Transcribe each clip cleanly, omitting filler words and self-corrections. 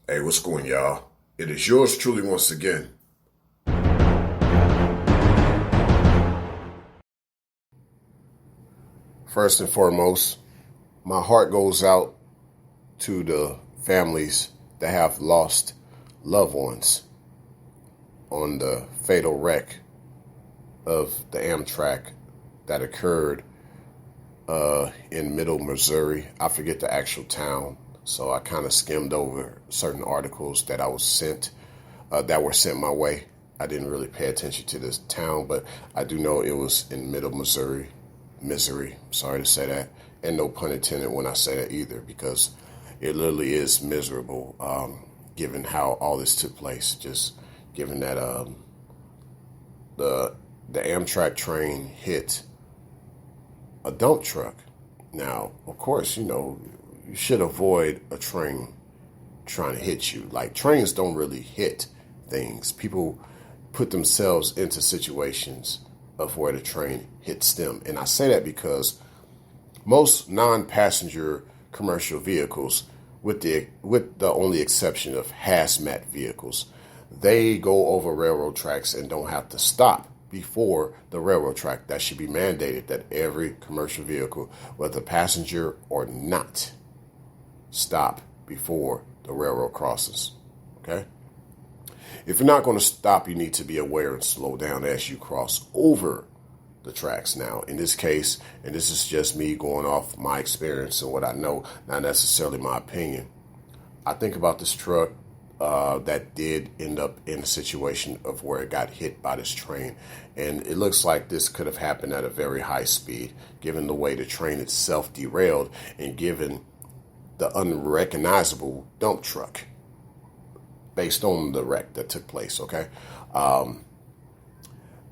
Hey, what's going, y'all? It is yours truly once again. First and foremost, my heart goes out to the families that have lost loved ones on the fatal wreck of the Amtrak that occurred in Middle Missouri. I forget the actual town, so I kind of skimmed over certain articles that I was sent that were sent my way. I didn't really pay attention to this town, but I do know it was in Middle Missouri. Misery, sorry to say that, and no pun intended when I say that either, because it literally is miserable, given how all this took place. Just given that the Amtrak train hit a dump truck. Now, of course, you should avoid a train trying to hit you. Like, trains don't really hit things. People put themselves into situations of where the train hits them. And I say that because most non-passenger commercial vehicles, with the only exception of hazmat vehicles, they go over railroad tracks and don't have to stop before the railroad track. That should be mandated, that every commercial vehicle, whether passenger or not, stop before the railroad crosses. Okay? If you're not going to stop, you need to be aware and slow down as you cross over the tracks. Now, in this case, and this is just me going off my experience and what I know, not necessarily my opinion, I think about this truck that did end up in a situation of where it got hit by this train. And it looks like this could have happened at a very high speed, given the way the train itself derailed and given the unrecognizable dump truck, based on the wreck that took place. Okay.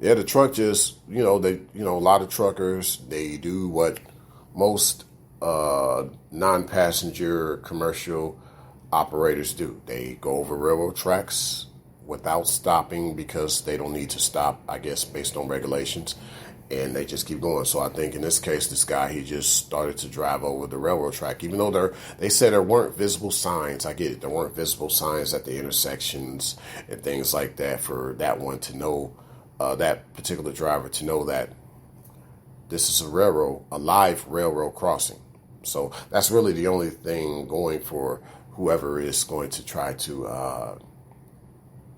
The truck just, a lot of truckers, they do what most non-passenger commercial operators do. They go over railroad tracks without stopping because they don't need to stop, I guess, based on regulations. And they just keep going. So I think in this case, this guy, he just started to drive over the railroad track, even though they said there weren't visible signs. I get it. There weren't visible signs at the intersections and things like that for that one to know, that particular driver to know that this is a live railroad crossing. So that's really the only thing going for whoever is going to try to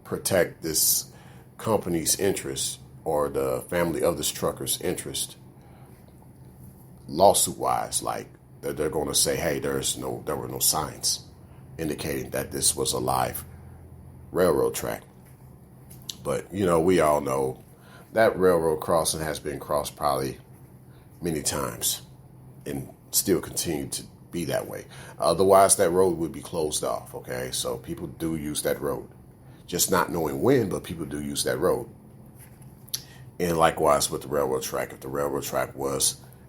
protect this company's interests, or the family of this trucker's interest, lawsuit-wise. Like, they're going to say, hey, there were no signs indicating that this was a live railroad track. But, we all know that railroad crossing has been crossed probably many times and still continue to be that way. Otherwise, that road would be closed off, okay? So people do use that road. Just not knowing when, but people do use that road. And likewise with the railroad track, if the railroad track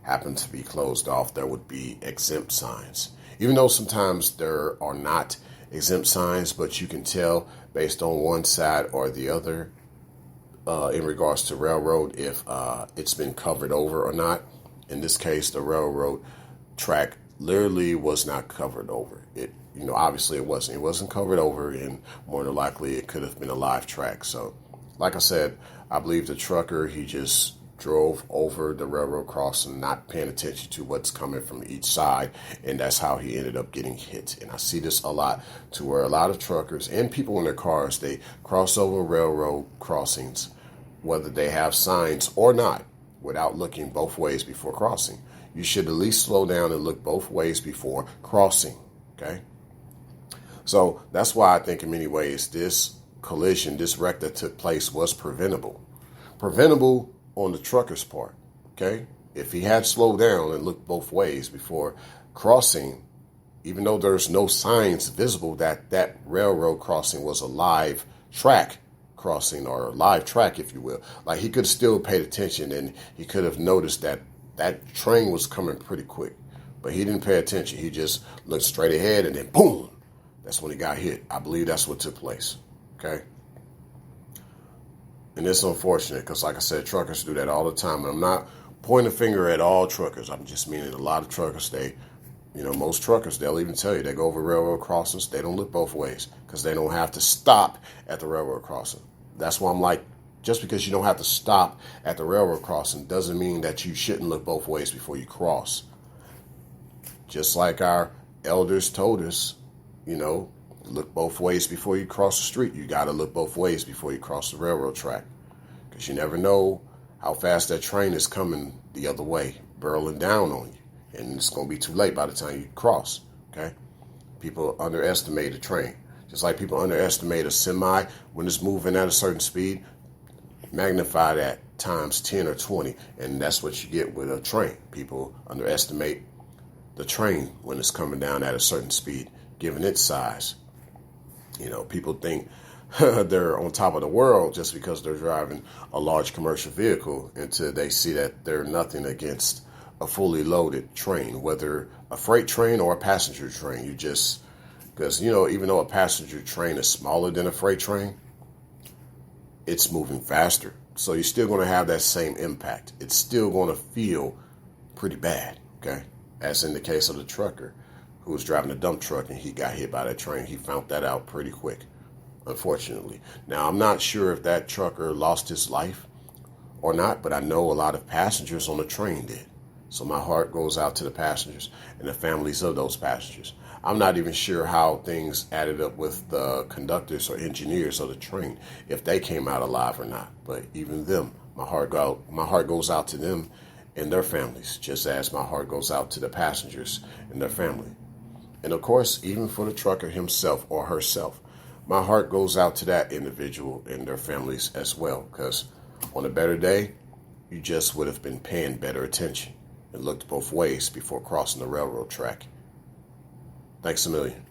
happened to be closed off, there would be exempt signs. Even though sometimes there are not exempt signs, but you can tell based on one side or the other in regards to railroad if it's been covered over or not. In this case, the railroad track literally was not covered over. It, obviously it wasn't. It wasn't covered over, and more than likely it could have been a live track. So, like I said, I believe the trucker, he just drove over the railroad crossing, not paying attention to what's coming from each side, and that's how he ended up getting hit. And I see this a lot, to where a lot of truckers and people in their cars, they cross over railroad crossings, whether they have signs or not, without looking both ways before crossing. You should at least slow down and look both ways before crossing, okay? So that's why I think in many ways this collision, this wreck that took place, was preventable. Preventable on the trucker's part, okay? If he had slowed down and looked both ways before crossing, even though there's no signs visible that railroad crossing was a live track crossing, or a live track, if you will, like, he could have still paid attention and he could have noticed that train was coming pretty quick. But he didn't pay attention. He just looked straight ahead, and then boom, that's when he got hit. I believe that's what took place. Okay. And it's unfortunate because, like I said, truckers do that all the time. And I'm not pointing a finger at all truckers. I'm just meaning a lot of truckers, they You know, most truckers, they'll even tell you they go over railroad crossings. They don't look both ways because they don't have to stop at the railroad crossing. That's why I'm like, just because you don't have to stop at the railroad crossing doesn't mean that you shouldn't look both ways before you cross. Just like our elders told us, you know, look both ways before you cross the street. You got to look both ways before you cross the railroad track because you never know how fast that train is coming the other way, barreling down on you. And it's going to be too late by the time you cross, okay? People underestimate a train. Just like people underestimate a semi when it's moving at a certain speed, magnify that times 10 or 20, and that's what you get with a train. People underestimate the train when it's coming down at a certain speed, given its size. You know, people think they're on top of the world just because they're driving a large commercial vehicle until they see that they're nothing against a fully loaded train, whether a freight train or a passenger train. You just, because, you know, even though a passenger train is smaller than a freight train, it's moving faster. So you're still going to have that same impact. It's still going to feel pretty bad, okay? As in the case of the trucker who was driving a dump truck and he got hit by that train. He found that out pretty quick, unfortunately. Now, I'm not sure if that trucker lost his life or not, but I know a lot of passengers on the train did. So my heart goes out to the passengers and the families of those passengers. I'm not even sure how things added up with the conductors or engineers of the train, if they came out alive or not. But even them, my heart goes out to them and their families, just as my heart goes out to the passengers and their family. And of course, even for the trucker himself or herself, my heart goes out to that individual and their families as well, because on a better day, you just would have been paying better attention and looked both ways before crossing the railroad track. Thanks a million.